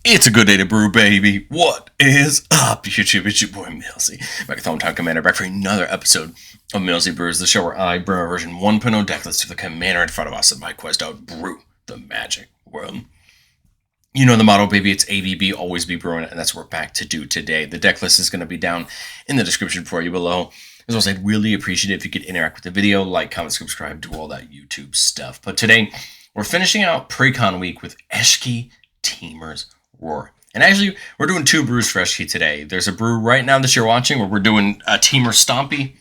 It's a good day to brew, baby. What is up, YouTube? It's your boy, Millsy. Back at Home Time Commander, back for another episode of Millsy Brews, the show where I brew our version 1.0 deck list to the commander in front of us in my quest to brew the magic world. You know the motto, baby. It's AVB, always be brewing, and that's what we're back to do today. The deck list is going to be down in the description for you below. As well as I'd really appreciate it if you could interact with the video, like, comment, subscribe, do all that YouTube stuff. But today, we're finishing out pre-con week with Eshki Temur's Roar. And actually, we're doing two brews for Eshki today. There's a brew right now that you're watching where we're doing Temur Stompy,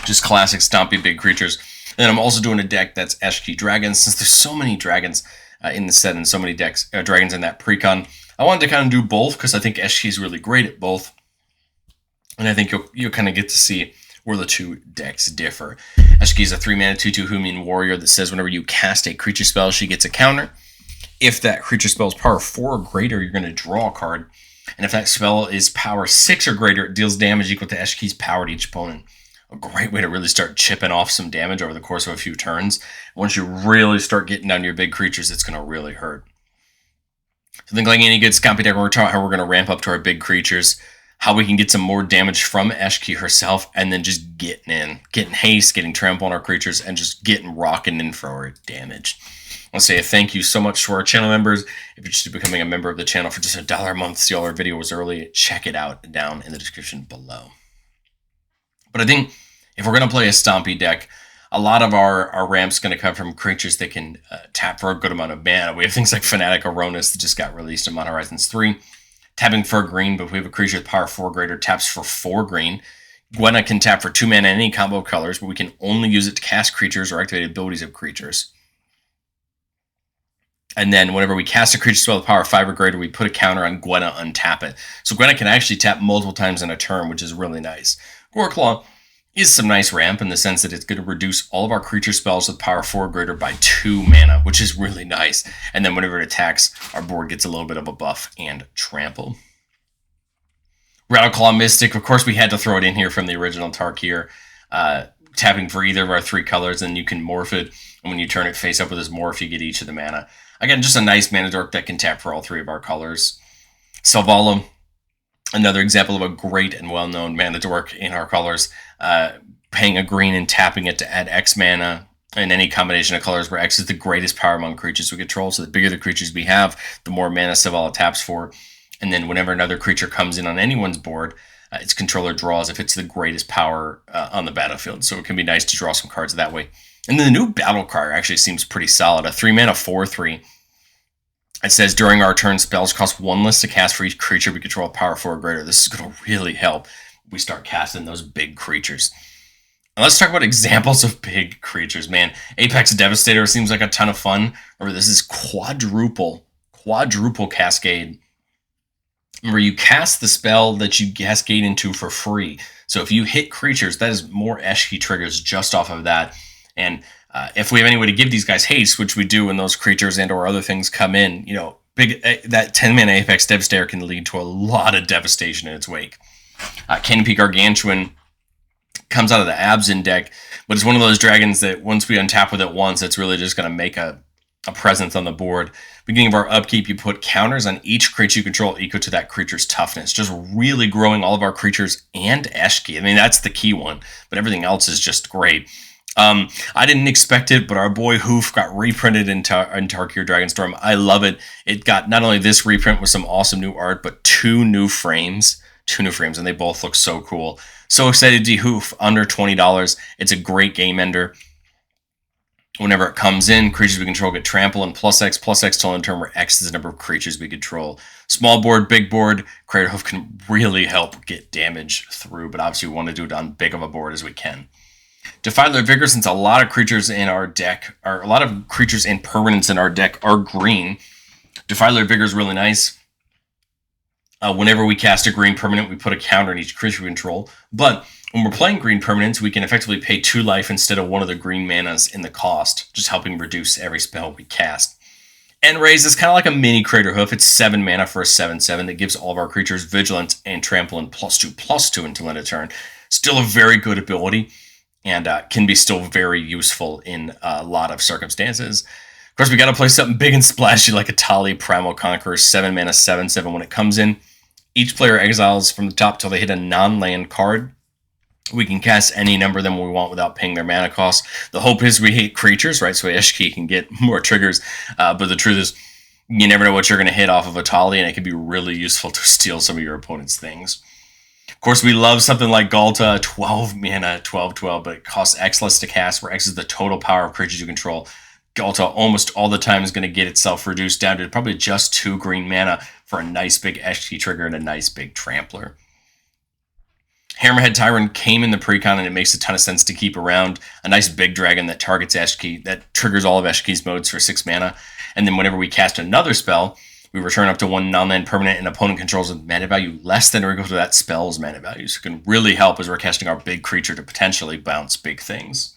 just classic Stompy big creatures. And then I'm also doing a deck that's Eshki Dragons. Since there's so many dragons in the set and so many decks dragons in that pre-con, I wanted to kind of do both because I think Eshki is really great at both. And I think you'll kind of get to see where the two decks differ. Eshki is a 3-mana 2/2 Human Warrior that says whenever you cast a creature spell, she gets a counter. If that creature spell is power 4 or greater, you're going to draw a card. And if that spell is power 6 or greater, it deals damage equal to Eshki's power to each opponent. A great way to really start chipping off some damage over the course of a few turns. Once you really start getting down to your big creatures, it's going to really hurt. So think like any good Stompy deck, we're talking about how we're going to ramp up to our big creatures, how we can get some more damage from Eshki herself, and then just getting haste, getting trample on our creatures, and just getting rocking in for our damage. I want to say a thank you so much to our channel members. If you're interested in becoming a member of the channel for just $1 a month, see all our videos early, check it out down in the description below. But I think if we're going to play a Stompy deck, a lot of our ramp's going to come from creatures that can tap for a good amount of mana. We have things like Fanatic Aronis that just got released in Modern Horizons 3, tapping for green, but if we have a creature with power 4 greater, taps for 4 green. Gwenna can tap for 2 mana in any combo of colors, but we can only use it to cast creatures or activate abilities of creatures. And then whenever we cast a creature spell with power 5 or greater, we put a counter on Gwenna, untap it. So Gwenna can actually tap multiple times in a turn, which is really nice. Goreclaw is some nice ramp in the sense that it's going to reduce all of our creature spells with power 4 or greater by 2 mana, which is really nice. And then whenever it attacks, our board gets a little bit of a buff and trample. Rattleclaw Mystic, of course we had to throw it in here from the original Tarkir. Tapping for either of our 3 colors, and you can morph it. And when you turn it face up with this morph, you get each of the mana. Again, just a nice mana dork that can tap for all 3 of our colors. Selvala, another example of a great and well-known mana dork in our colors. Paying a green and tapping it to add X mana in any combination of colors where X is the greatest power among creatures we control. So the bigger the creatures we have, the more mana Selvala taps for. And then whenever another creature comes in on anyone's board, its controller draws if it's the greatest power on the battlefield. So it can be nice to draw some cards that way. And then the new battle cry actually seems pretty solid. A 3-mana 4/3. It says during our turn, spells cost 1 less to cast for each creature we control power 4 or greater. This is going to really help if we start casting those big creatures. Now let's talk about examples of big creatures, man. Apex Devastator seems like a ton of fun. Remember, this is quadruple Cascade. Remember, you cast the spell that you cascade into for free. So if you hit creatures, that is more Eshki triggers just off of that. And if we have any way to give these guys haste, which we do when those creatures and or other things come in, you know, that 10-mana Apex Devastator can lead to a lot of devastation in its wake. Canopy Gargantuan comes out of the Abzin deck, but it's one of those dragons that once we untap with it once, it's really just going to make a presence on the board. Beginning of our upkeep, you put counters on each creature you control equal to that creature's toughness, just really growing all of our creatures and Eshki. I mean, that's the key one, but everything else is just great. I didn't expect it, but our boy Hoof got reprinted in Tarkir Dragonstorm. I love it. It got not only this reprint with some awesome new art, but 2 new frames, and they both look so cool. So excited to see Hoof under $20. It's a great game ender. Whenever it comes in, creatures we control get trample and +X till end turn, where X is the number of creatures we control. Small board, big board, Crater Hoof can really help get damage through, but obviously we want to do it on big of a board as we can. Defiler Vigor, since a lot of creatures in our deck, or a lot of creatures and permanents in our deck are green, Defiler Vigor is really nice. Whenever we cast a green permanent, we put a counter on each creature we control. But when we're playing green permanents, we can effectively pay 2 life instead of 1 of the green manas in the cost, just helping reduce every spell we cast. And Raise is kind of like a mini Crater Hoof. It's 7 mana for a 7/7 that gives all of our creatures Vigilance and Trample and +2/+2 until end of turn. Still a very good ability, and can be still very useful in a lot of circumstances. course, we got to play something big and splashy like a Tali Primal Conqueror, 7 mana, 7/7. When it comes in, each player exiles from the top till they hit a non-land card. We can cast any number of them we want without paying their mana cost. The hope is we hit creatures, right? So Eshki can get more triggers. But the truth is, you never know what you're going to hit off of a Tali, and it can be really useful to steal some of your opponent's things. Of course, we love something like Galta, 12 mana, 12/12, but it costs X less to cast, where X is the total power of creatures you control. Galta almost all the time is going to get itself reduced down to probably just 2 green mana for a nice big Eshki trigger and a nice big Trampler. Hammerhead Tyrant came in the precon, and it makes a ton of sense to keep around. A nice big dragon that targets Eshki, that triggers all of Eshki's modes for 6 mana. And then whenever we cast another spell, we return up to 1 non-land permanent, and opponent controls a mana value less than or equal to that spell's mana value. So it can really help as we're casting our big creature to potentially bounce big things.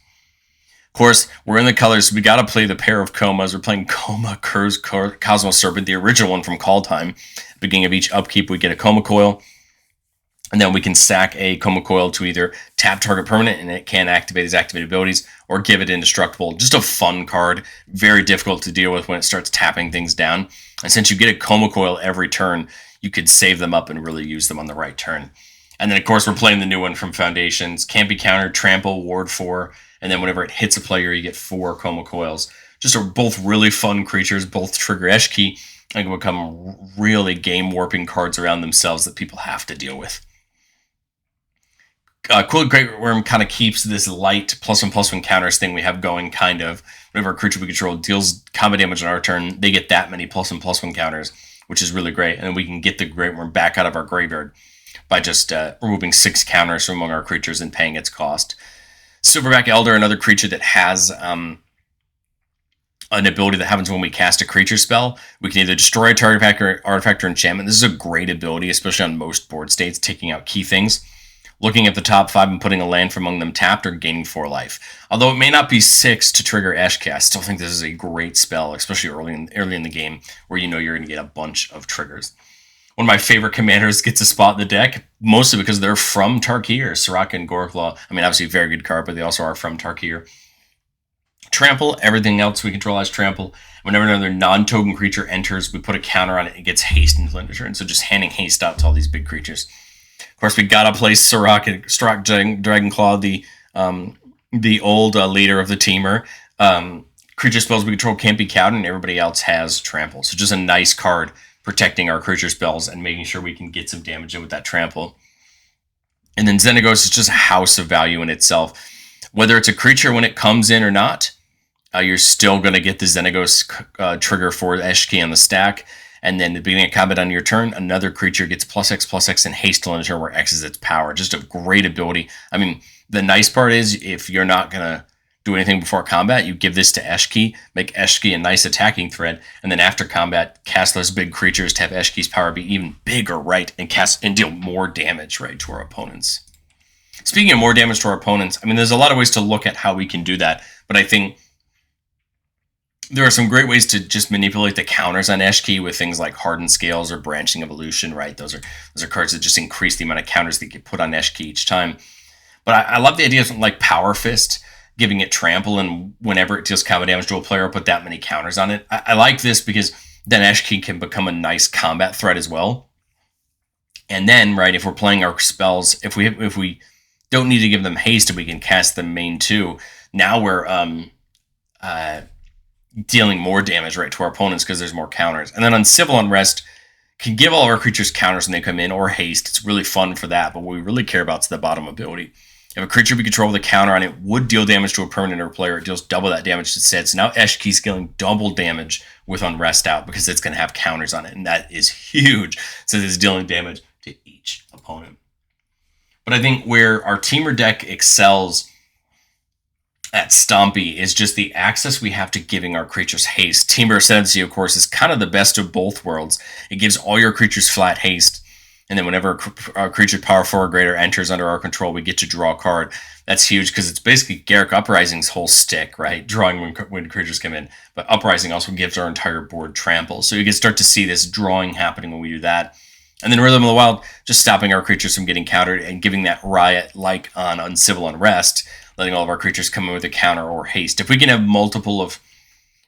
Of course, we're in the colors, so we got to play the pair of Komas. We're playing Koma, Kurz, Cosmos Serpent, the original one from Call Time. Beginning of each upkeep, we get a Koma Coil. And then we can sack a Koma Coil to either tap target permanent, and it can activate his activated abilities, or give it indestructible. Just a fun card. Very difficult to deal with when it starts tapping things down. And since you get a Koma Coil every turn, you could save them up and really use them on the right turn. And then, of course, we're playing the new one from Foundations. Can't be countered, Trample, Ward 4. And then whenever it hits a player, you get 4 Koma Coils. Just are both really fun creatures. Both trigger Eshki and can become really game-warping cards around themselves that people have to deal with. Cool Great Worm kind of keeps this light +1/+1 counters thing we have going, kind of. Whenever a creature we control deals combat damage on our turn, they get that many +1/+1 counters, which is really great. And then we can get the Great Worm back out of our graveyard by just removing 6 counters from among our creatures and paying its cost. Silverback Elder, another creature that has an ability that happens when we cast a creature spell. We can either destroy a target artifact or enchantment. This is a great ability, especially on most board states, taking out key things. Looking at the top 5 and putting a land from among them tapped or gaining 4 life. Although it may not be 6 to trigger Eshki, I still think this is a great spell, especially early in the game, where you know you're going to get a bunch of triggers. One of my favorite commanders gets a spot in the deck, mostly because they're from Tarkir. Siraka and Goreclaw, I mean, obviously a very good card, but they also are from Tarkir. Trample, everything else we control has Trample. Whenever another non-token creature enters, we put a counter on it, it gets haste until end of turn. So just handing haste out to all these big creatures. Of course, we gotta play Siraka Dragonclaw, the old leader of the Temur. Creature spells we control can't be countered, and everybody else has Trample. So just a nice card protecting our creature spells and making sure we can get some damage in with that Trample. And then Xenagos is just a house of value in itself. Whether it's a creature when it comes in or not, you're still going to get the Xenagos trigger for Eshki on the stack. And then at the beginning of combat on your turn, another creature gets +X/+X and haste till end of turn, where X is its power. Just a great ability. I mean, the nice part is if you're not going to do anything before combat, you give this to Eshki, make Eshki a nice attacking threat, and then after combat, cast those big creatures to have Eshki's power be even bigger, right? And deal more damage, right, to our opponents. Speaking of more damage to our opponents, I mean, there's a lot of ways to look at how we can do that, but I think there are some great ways to just manipulate the counters on Eshki with things like Hardened Scales or Branching Evolution, right? Those are cards that just increase the amount of counters that get put on Eshki each time. But I love the idea of something like Power Fist, giving it Trample, and whenever it deals combat damage to a player, put that many counters on it. I like this because then Eshki can become a nice combat threat as well. And then, right, if we're playing our spells, if we don't need to give them haste, we can cast them main too. Now we're dealing more damage, right, to our opponents because there's more counters. And then on Civil Unrest, can give all of our creatures counters when they come in, or haste. It's really fun for that, but what we really care about is the bottom ability. If a creature we control with a counter on it would deal damage to a permanent or player, it deals double that damage instead. So now Eshki's dealing double damage with Unrest out because it's going to have counters on it, and that is huge since it's dealing damage to each opponent. But I think where our Temur deck excels at Stompy is just the access we have to giving our creatures haste. Temur Ascendancy, of course, is kind of the best of both worlds. It gives all your creatures flat haste, and then whenever a creature power 4 or greater enters under our control, we get to draw a card. That's huge because it's basically Garruk Uprising's whole stick, right? Drawing when creatures come in. But Uprising also gives our entire board Trample. So you can start to see this drawing happening when we do that. And then Rhythm of the Wild, just stopping our creatures from getting countered and giving that riot like on Uncivil Unrest, letting all of our creatures come in with a counter or haste. If we can have multiple of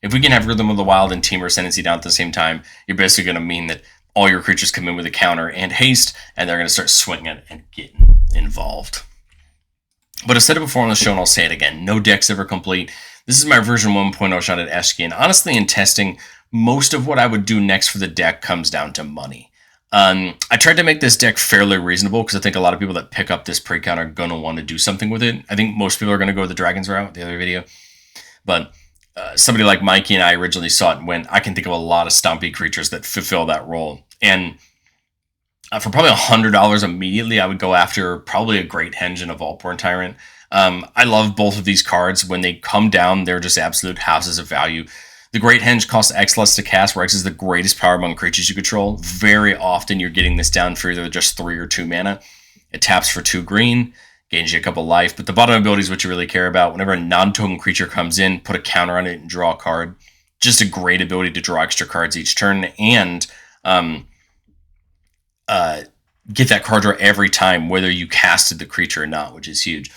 If we can have Rhythm of the Wild and Temur Ascendancy down at the same time, you're basically going to mean that all your creatures come in with a counter and haste, and they're going to start swinging and getting involved. But I've said it before on the show, and I'll say it again. No deck's ever complete. This is my version 1.0 shot at Eshki, and honestly, in testing, most of what I would do next for the deck comes down to money. I tried to make this deck fairly reasonable because I think a lot of people that pick up this pre-count are going to want to do something with it. I think most people are going to go the Dragons route, the other video. But somebody like Mikey and I originally saw it and went, I can think of a lot of Stompy creatures that fulfill that role. And for probably $100 immediately, I would go after probably a Great Henge and a Vaultborn Tyrant. I love both of these cards. When they come down, they're just absolute houses of value. The Great Henge costs X less to cast, where X is the greatest power among creatures you control. Very often you're getting this down for either just 3 or 2 mana. It taps for 2 green, gains you a couple life, but the bottom ability is what you really care about. Whenever a non-token creature comes in, put a counter on it and draw a card. Just a great ability to draw extra cards each turn, and get that card draw every time, whether you casted the creature or not, which is huge.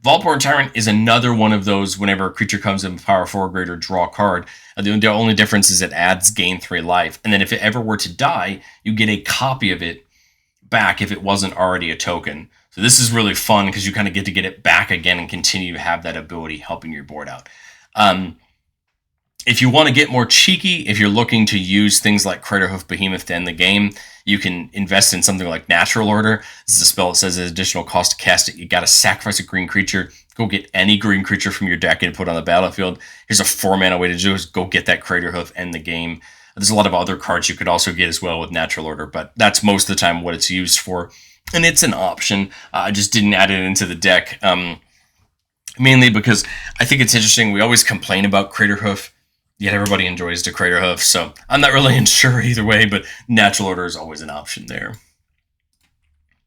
Vaultborn Tyrant is another one of those. Whenever a creature comes in with power 4 or greater, draw a card. The only difference is it adds gain 3 life. And then if it ever were to die, you get a copy of it back if it wasn't already a token. So this is really fun because you kind of get to get it back again and continue to have that ability helping your board out. If you want to get more cheeky, if you're looking to use things like Craterhoof Behemoth to end the game, you can invest in something like Natural Order. This is a spell that says an additional cost to cast it. You got to sacrifice a green creature. Go get any green creature from your deck and put it on the battlefield. Here's a 4-mana way to do it. Go get that Craterhoof, end the game. There's a lot of other cards you could also get as well with Natural Order, but that's most of the time what it's used for. And it's an option. I just didn't add it into the deck, mainly because I think it's interesting. We always complain about Craterhoof, yet everybody enjoys the Craterhoof, so I'm not really sure either way, but Natural Order is always an option there.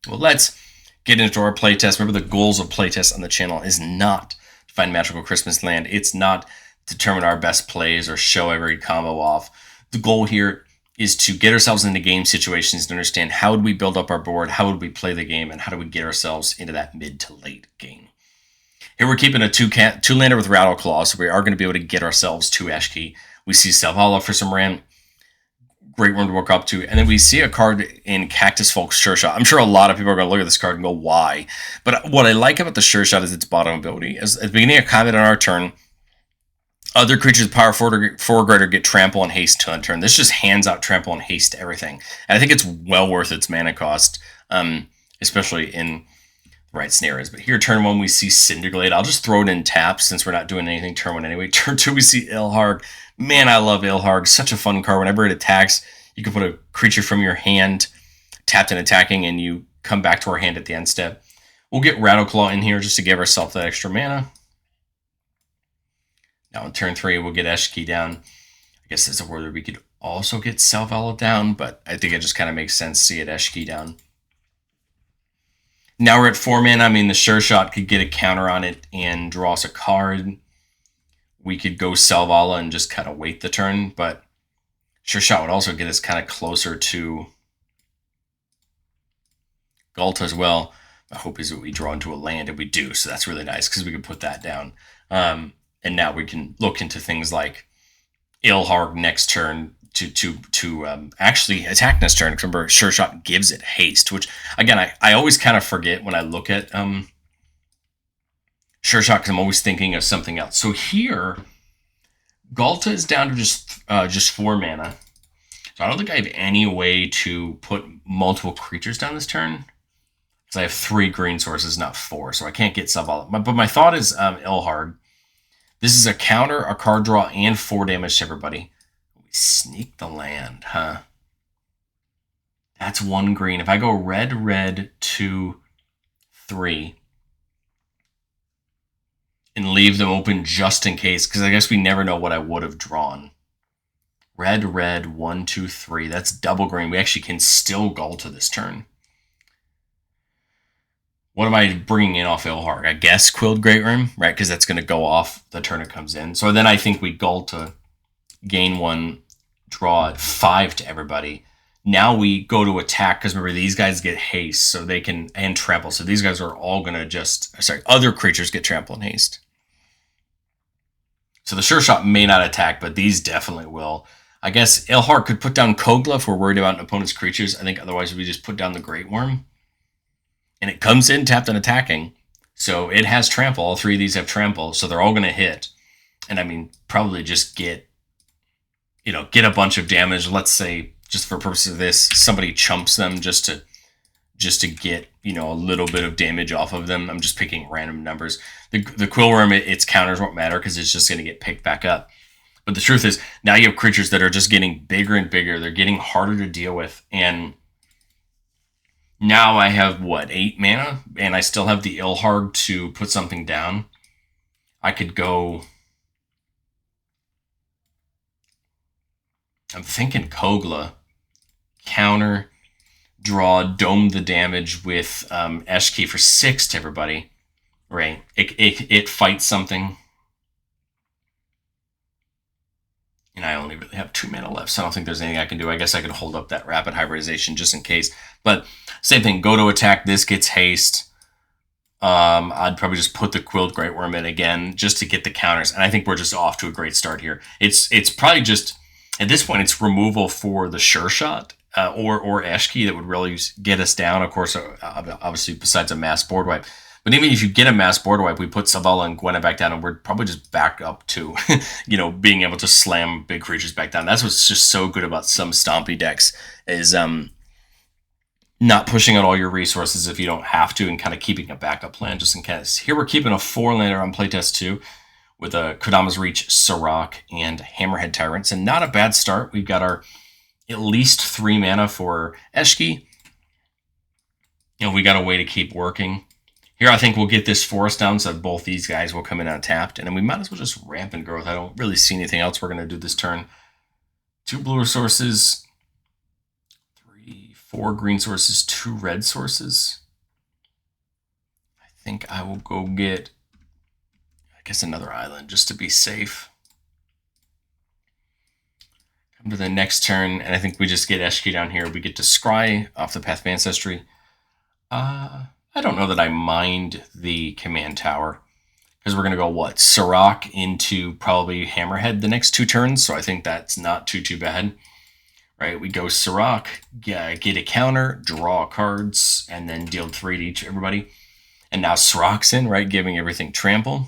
Well, let's get into our playtest. Remember, the goals of playtest on the channel is not to find Magical Christmas Land. It's not to determine our best plays or show every combo off. The goal here is to get ourselves into game situations to understand how would we build up our board, how would we play the game, and how do we get ourselves into that mid to late game. Here we're keeping a 2-lander with Rattleclaw, so we are going to be able to get ourselves to Eshki. We see Selvala for some ran. Great one to work up to. And then we see a card in Cactus Folk's Sure Shot. I'm sure a lot of people are going to look at this card and go, why? But what I like about the Sure Shot is its bottom ability. At the beginning of combat on our turn, other creatures with power 4 or greater get trample and haste to turn. This just hands out trample and haste to everything. And I think it's well worth its mana cost, especially in right scenarios. But here, turn 1, we see Cinderglade. I'll just throw it in tap since we're not doing anything turn 1 anyway. Turn 2, we see Ilharg. Man, I love Ilharg. Such a fun card. Whenever it attacks, you can put a creature from your hand tapped and attacking, and you come back to our hand at the end step. We'll get Rattleclaw in here just to give ourselves that extra mana. Now on turn 3, we'll get Eshki down. I guess there's a word where we could also get Selvala down, but I think it just kind of makes sense to get Eshki down. Now we're at 4 mana. I mean, the Sure Shot could get a counter on it and draw us a card. We could go Selvala and just kind of wait the turn, but Sure Shot would also get us kind of closer to Galt as well. My hope is that we draw into a land, and we do, so that's really nice because we can put that down. And now we can look into things like Ilharg next turn to actually attack next turn. Remember, Sure Shot gives it haste, which, again, I always kind of forget when I look at Sure Shot because I'm always thinking of something else. So here, Galta is down to just 4 mana. So I don't think I have any way to put multiple creatures down this turn because I have 3 green sources, not 4, so I can't get Selvala. But my thought is Ilharg. This is a counter, a card draw, and 4 damage to everybody. We sneak the land, huh? That's 1 green. If I go red, 2, 3, and leave them open just in case, because I guess we never know what I would have drawn. Red, 1, 2, 3. That's double green. We actually can still Galta this turn. What am I bringing in off Ilharg? I guess Quilled Greatworm, right? Because that's going to go off the turn it comes in. So then I think we Galta, gain 1, draw 5 to everybody. Now we go to attack, because remember, these guys get haste, so they can, and trample. So these guys are all going to other creatures get trample and haste. So the Sure Shot may not attack, but these definitely will. I guess Ilhar could put down Kogla if we're worried about an opponent's creatures. I think otherwise we just put down the Great Worm. And it comes in tapped and attacking. So it has trample. All three of these have trample, so they're all going to hit. And I mean, probably just get a bunch of damage. Let's say, just for purposes of this, somebody chumps them just to get, a little bit of damage off of them. I'm just picking random numbers. The Quillworm, its counters won't matter because it's just going to get picked back up. But the truth is, now you have creatures that are just getting bigger and bigger. They're getting harder to deal with. And now I have, 8 mana? And I still have the Ilharg to put something down. I could go... I'm thinking Kogla. Counter, draw, dome the damage with Eshki for 6 to everybody. Right. It fights something. And I only really have 2 mana left, so I don't think there's anything I can do. I guess I could hold up that rapid hybridization just in case. But same thing, go to attack, this gets haste. I'd probably just put the Quilled Great Worm in again just to get the counters. And I think we're just off to a great start here. It's probably just, at this point, it's removal for the Sure Shot or Eshki that would really get us down. Of course, obviously, besides a mass board wipe. But even if you get a mass board wipe, we put Zavala and Gwenna back down, and we're probably just back up to, being able to slam big creatures back down. That's what's just so good about some Stompy decks is not pushing out all your resources if you don't have to, and kind of keeping a backup plan just in case. Here we're keeping a 4-lander on Playtest 2 with a Kodama's Reach, Sirach, and Hammerhead Tyrants, and not a bad start. We've got our at least 3 mana for Eshki. We got a way to keep working. Here, I think we'll get this forest down so that both these guys will come in untapped. And then we might as well just rampant growth. I don't really see anything else we're going to do this turn. 2 blue resources. 4 green sources. 2 red sources. I think I will go get, another island just to be safe. Come to the next turn, and I think we just get Eshki down here. We get to Scry off the Path of Ancestry. I don't know that I mind the command tower, because we're going to go, Sirach into probably Hammerhead the next 2 turns, so I think that's not too bad. Right, we go Sirach, get a counter, draw cards, and then deal 3 to everybody. And now Sirach's in, right, giving everything trample.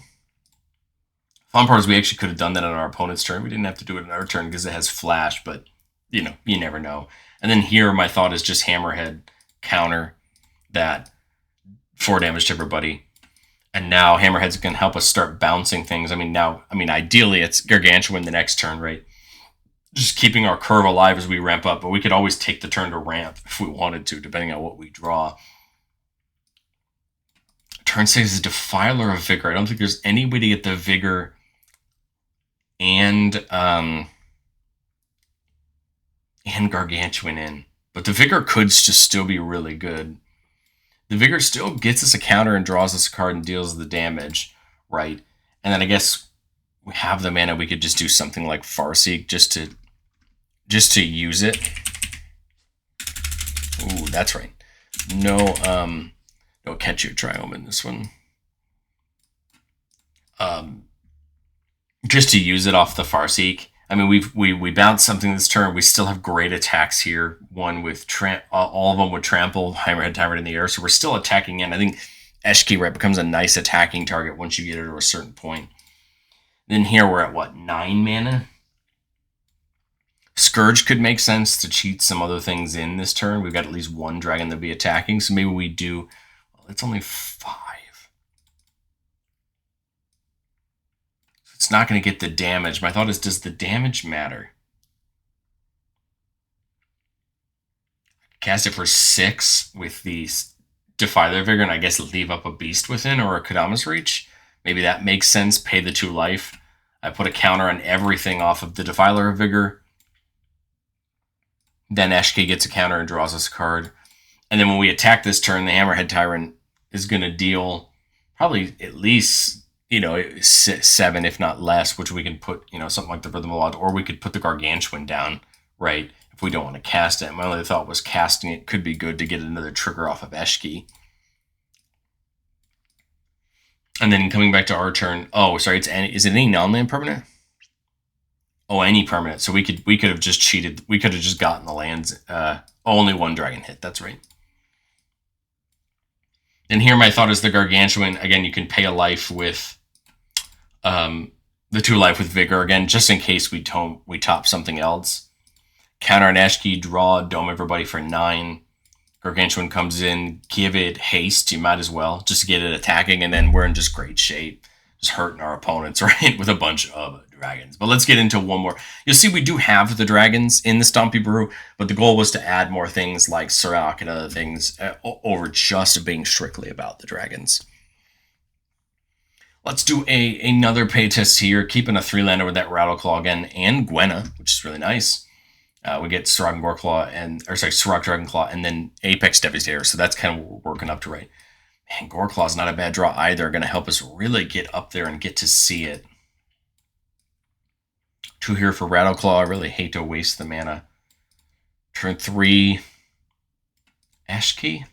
Fun part is we actually could have done that on our opponent's turn. We didn't have to do it on our turn because it has flash, but, you never know. And then here, my thought is just Hammerhead, counter that 4 damage to everybody. And now Hammerhead's going to help us start bouncing things. Ideally, it's Gargantuan the next turn, right? Just keeping our curve alive as we ramp up. But we could always take the turn to ramp if we wanted to, depending on what we draw. Turn 6 is Defiler of Vigor. I don't think there's any way to get the Vigor and Gargantuan in. But the Vigor could just still be really good. The Vigor still gets us a counter and draws us a card and deals the damage, right? And then I guess we have the mana. We could just do something like Farseek just to use it. Ooh, that's right. No catch your Triome in this one. Just to use it off the Farseek. We bounced something this turn. We still have great attacks here. One with all of them with trample, Hammerhead Tyrant in the air. So we're still attacking in. I think Eshki becomes a nice attacking target once you get it to a certain point. Then here we're at 9 mana. Scourge could make sense to cheat some other things in this turn. We've got at least 1 dragon to be attacking. So maybe we do. It's only 5. It's not going to get the damage. My thought is, does the damage matter? Cast it for 6 with the Defiler Vigor, and I guess leave up a Beast Within or a Kodama's Reach. Maybe that makes sense. Pay the 2 life. I put a counter on everything off of the Defiler Vigor. Then Eshki gets a counter and draws us a card. And then when we attack this turn, the Hammerhead Tyrant is going to deal probably at least 7, if not less, which we can put, something like the Rhythm of Law, or we could put the Gargantuan down, right, if we don't want to cast it. My only thought was casting it could be good to get another trigger off of Eshki. And then coming back to our turn. Oh, sorry. Is it any non-land permanent? Oh, any permanent. So we could have just cheated. We could have just gotten the lands. Only one dragon hit. That's right. And here my thought is the Gargantuan. Again, you can pay a life with the 2 life with Vigor again, just in case we top something else. Counter an Eshki, draw, dome everybody for 9. Gargantuan comes in, give it haste. You might as well just to get it attacking, and then we're in just great shape, just hurting our opponents, right, with a bunch of dragons. But let's get into one more. You'll see we do have the dragons in the Stompy Brew, but the goal was to add more things like Serac and other things over just being strictly about the dragons. Let's do another playtest here, keeping a 3-lander with that Rattleclaw again, and Gwenna, which is really nice. We get Serac and Goreclaw, Serac Dragonclaw, and then Apex Devastator. So that's kind of what we're working up to, right? Man, Goreclaw's not a bad draw either. Going to help us really get up there and get to see it. 2 here for Rattleclaw. I really hate to waste the mana. Turn 3, Eshki.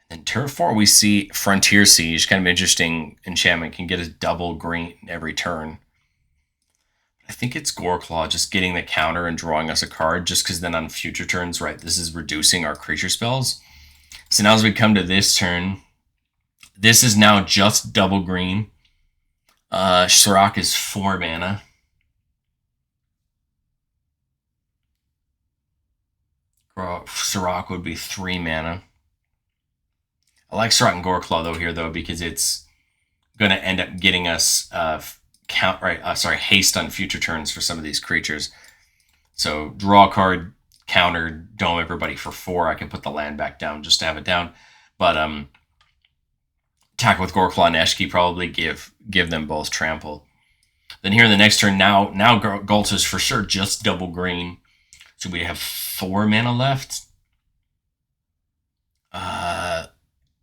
And then turn 4, we see Frontier Siege. Kind of interesting enchantment. Can get a double green every turn. I think it's Goreclaw just getting the counter and drawing us a card, just because then on future turns, right, this is reducing our creature spells. So now as we come to this turn, this is now just double green. Serac is 4 mana. Serac would be 3 mana. I like Serac and Goreclaw though here though, because it's going to end up getting us haste on future turns for some of these creatures. So draw a card, counter, dome everybody for 4. I can put the land back down just to have it down. But attack with Goreclaw and Eshki, probably give them both trample. Then here in the next turn, now Galt is for sure just double green. So we have 4 mana left.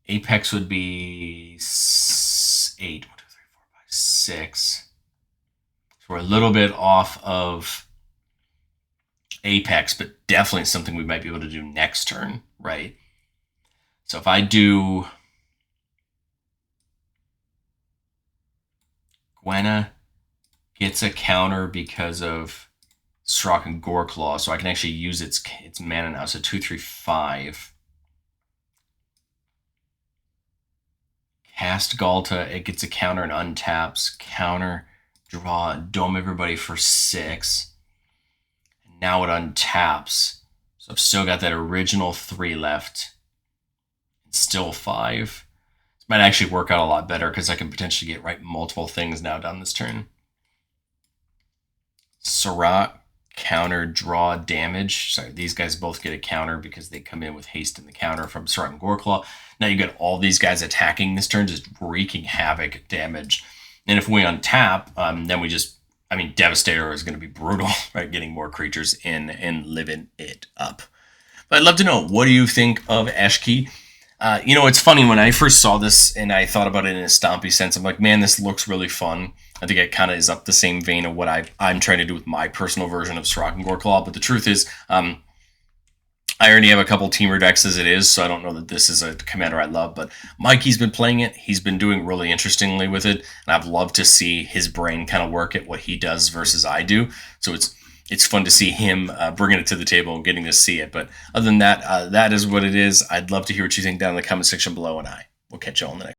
Apex would be 8. 1, 2, 3, 4, 5, 6. So we're a little bit off of Apex, but definitely something we might be able to do next turn, right? So if I do Gwenna gets a counter because of Serac and Goreclaw, so I can actually use its mana now. So 2, 3, 5. Cast Galta, it gets a counter and untaps. Counter, draw, dome everybody for 6. And now it untaps. So I've still got that original 3 left. It's still 5. This might actually work out a lot better because I can potentially get multiple things now down this turn. Serac, counter, draw, damage. Sorry, these guys both get a counter because they come in with haste in the counter from Serac and Goreclaw. Now you got all these guys attacking this turn, just wreaking havoc damage. And if we untap, then we just, Devastator is going to be brutal, right? Getting more creatures in and living it up. But I'd love to know, what do you think of Eshki? It's funny, when I first saw this and I thought about it in a Stompy sense, I'm like, man, this looks really fun. I think it kind of is up the same vein of what I'm trying to do with my personal version of Serac and Goreclaw. But the truth is, I already have a couple Temur decks as it is, so I don't know that this is a commander I love. But Mikey's been playing it. He's been doing really interestingly with it. And I've loved to see his brain kind of work at what he does versus I do. So it's fun to see him bringing it to the table and getting to see it. But other than that, that is what it is. I'd love to hear what you think down in the comment section below, and I will catch you all in the next.